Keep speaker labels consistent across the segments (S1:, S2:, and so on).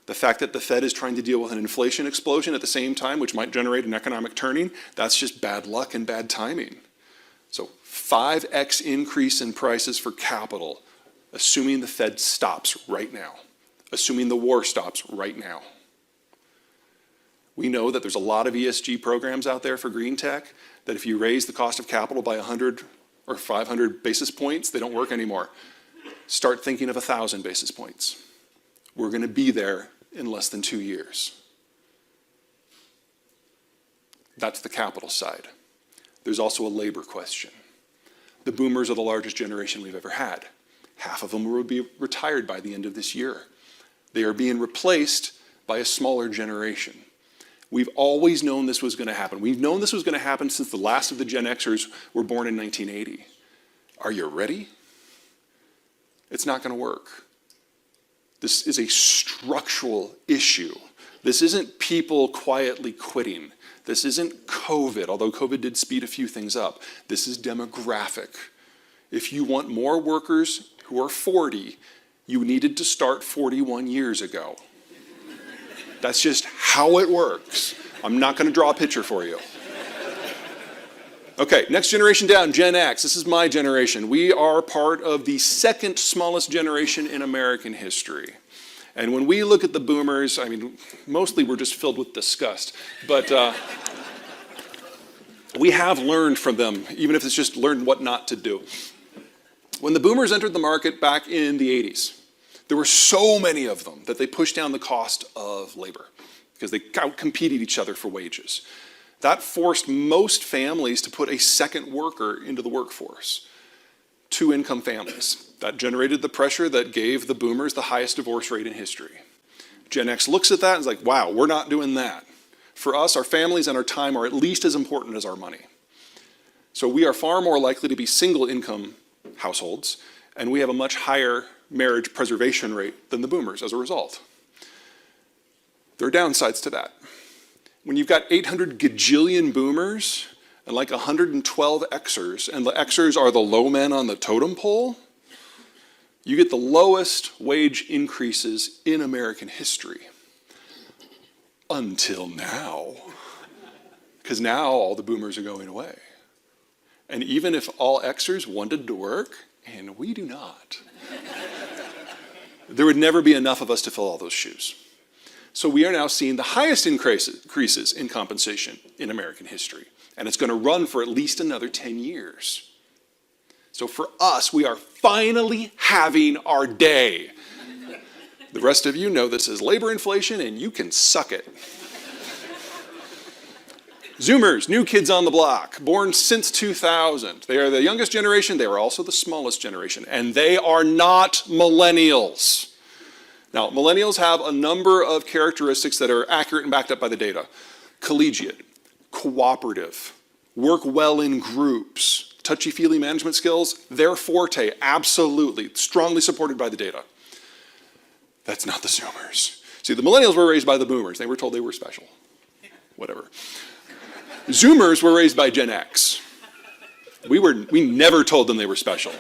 S1: The fact that the Fed is trying to deal with an inflation explosion at the same time, which might generate an economic turning, that's just bad luck and bad timing. So 5x increase in prices for capital, assuming the Fed stops right now, assuming the war stops right now. We know that there's a lot of ESG programs out there for green tech, that if you raise the cost of capital by 100 or 500 basis points, they don't work anymore. Start thinking of 1,000 basis points. We're going to be there in less than 2 years. That's the capital side. There's also a labor question. The boomers are the largest generation we've ever had. Half of them will be retired by the end of this year. They are being replaced by a smaller generation. We've always known this was going to happen. We've known this was going to happen since the last of the Gen Xers were born in 1980. Are you ready? It's not going to work. This is a structural issue. This isn't people quietly quitting. This isn't COVID, although COVID did speed a few things up. This is demographic. If you want more workers who are 40, you needed to start 41 years ago. That's just how it works. I'm not going to draw a picture for you. Okay, next generation down, Gen X. This is my generation. We are part of the second smallest generation in American history. And when we look at the boomers, I mean, mostly we're just filled with disgust. But we have learned from them, even if it's just learned what not to do. When the boomers entered the market back in the 80s, there were so many of them that they pushed down the cost of labor because they outcompeted each other for wages. That forced most families to put a second worker into the workforce. 2-income families. That generated the pressure that gave the boomers the highest divorce rate in history. Gen X looks at that and is like, wow, we're not doing that. For us, our families and our time are at least as important as our money. So we are far more likely to be single-income households, and we have a much higher marriage preservation rate than the boomers as a result. There are downsides to that. When you've got 800 gajillion boomers and like 112 Xers, and the Xers are the low men on the totem pole, you get the lowest wage increases in American history. Until now. Because now all the boomers are going away. And even if all Xers wanted to work, and we do not, there would never be enough of us to fill all those shoes. So we are now seeing the highest increases in compensation in American history. And it's going to run for at least another 10 years. So for us, we are finally having our day. The rest of you know this is labor inflation, and you can suck it. Zoomers, new kids on the block, born since 2000. They are the youngest generation. They are also the smallest generation. And they are not millennials. Now, millennials have a number of characteristics that are accurate and backed up by the data. Collegiate, cooperative, work well in groups, touchy-feely management skills, their forte, absolutely, strongly supported by the data. That's not the Zoomers. See, the millennials were raised by the boomers. They were told they were special. Whatever. Zoomers were raised by Gen X. We never told them they were special.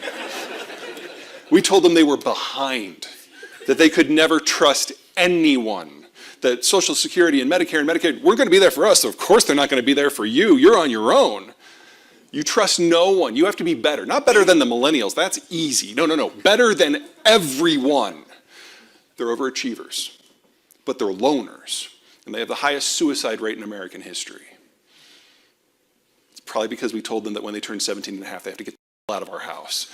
S1: We told them they were behind, that they could never trust anyone, that Social Security and Medicare and Medicaid weren't going to be there for us, so of course they're not going to be there for you. You're on your own. You trust no one. You have to be better. Not better than the millennials. That's easy. No. Better than everyone. They're overachievers, but they're loners, and they have the highest suicide rate in American history. It's probably because we told them that when they turn 17 and a half, they have to get the hell out of our house.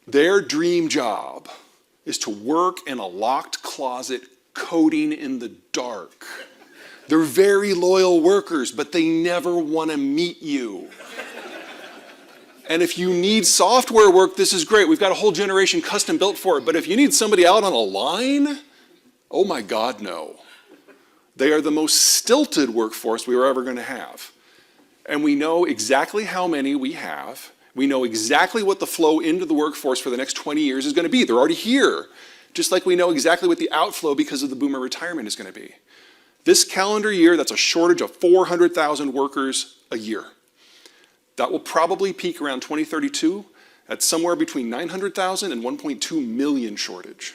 S1: Their dream job is to work in a locked closet coding in the dark. They're very loyal workers, but they never want to meet you. And if you need software work, this is great. We've got a whole generation custom built for it. But if you need somebody out on a line, oh my God, no. They are the most stilted workforce we were ever going to have. And we know exactly how many we have. We know exactly what the flow into the workforce for the next 20 years is going to be. They're already here. Just like we know exactly what the outflow because of the boomer retirement is going to be. This calendar year, that's a shortage of 400,000 workers a year. That will probably peak around 2032 at somewhere between 900,000 and 1.2 million shortage.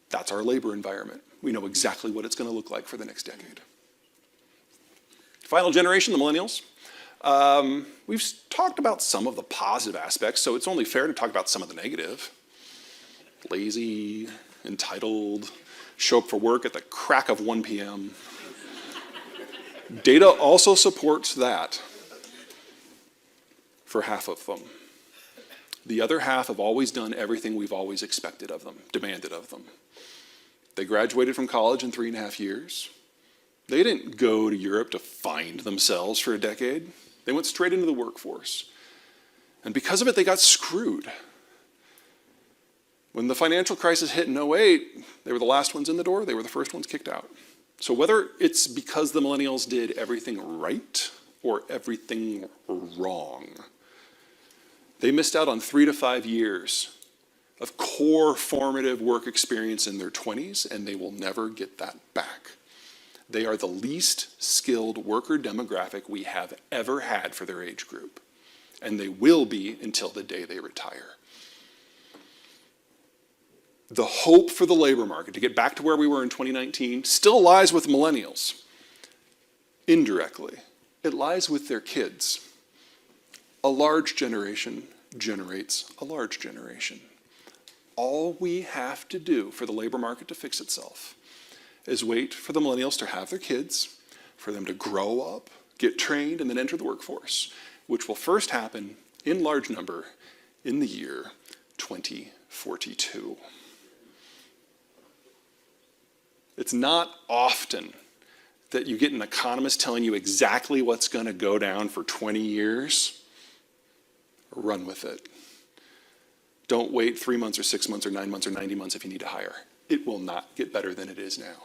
S1: That's our labor environment. We know exactly what it's going to look like for the next decade. Final generation, the millennials. We've talked about some of the positive aspects, so it's only fair to talk about some of the negative. Lazy, entitled, show up for work at the crack of 1 p.m. Data also supports that for half of them. The other half have always done everything we've always expected of them, demanded of them. They graduated from college in 3.5 years. They didn't go to Europe to find themselves for a decade. They went straight into the workforce. And because of it, they got screwed. When the financial crisis hit in '08, they were the last ones in the door. They were the first ones kicked out. So whether it's because the millennials did everything right or everything wrong, they missed out on 3 to 5 years of core formative work experience in their 20s, and they will never get that back. They are the least skilled worker demographic we have ever had for their age group, and they will be until the day they retire. The hope for the labor market to get back to where we were in 2019 still lies with millennials. Indirectly, it lies with their kids. A large generation generates a large generation. All we have to do for the labor market to fix itself is wait for the millennials to have their kids, for them to grow up, get trained, and then enter the workforce, which will first happen in large number in the year 2042. It's not often that you get an economist telling you exactly what's going to go down for 20 years. Run with it. Don't wait 3 months or 6 months or 9 months or 90 months if you need to hire. It will not get better than it is now.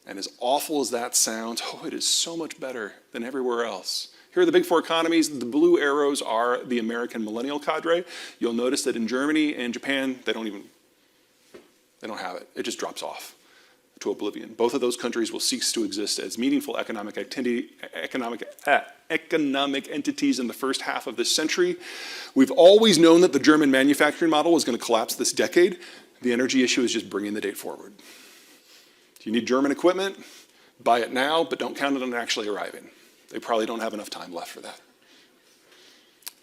S1: And as awful as that sounds, oh, it is so much better than everywhere else. Here are the big 4 economies. The blue arrows are the American millennial cadre. You'll notice that in Germany and Japan, they don't have it. It just drops off to oblivion. Both of those countries will cease to exist as meaningful economic entities in the first half of this century. We've always known that the German manufacturing model was going to collapse this decade. The energy issue is just bringing the date forward. If you need German equipment, buy it now, but don't count it on it actually arriving. They probably don't have enough time left for that.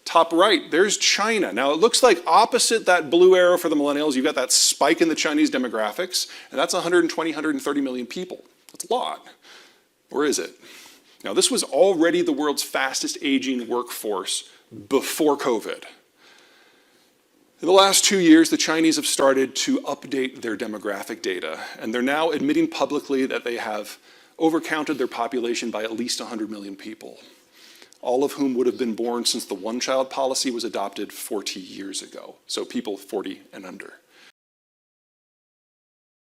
S1: Top right, there's China. Now it looks like opposite that blue arrow for the millennials, you've got that spike in the Chinese demographics, and that's 120, 130 million people. That's a lot. Or is it? Now this was already the world's fastest aging workforce before COVID. In the last 2 years, the Chinese have started to update their demographic data, and they're now admitting publicly that they have overcounted their population by at least 100 million people, all of whom would have been born since the one-child policy was adopted 40 years ago, so people 40 and under.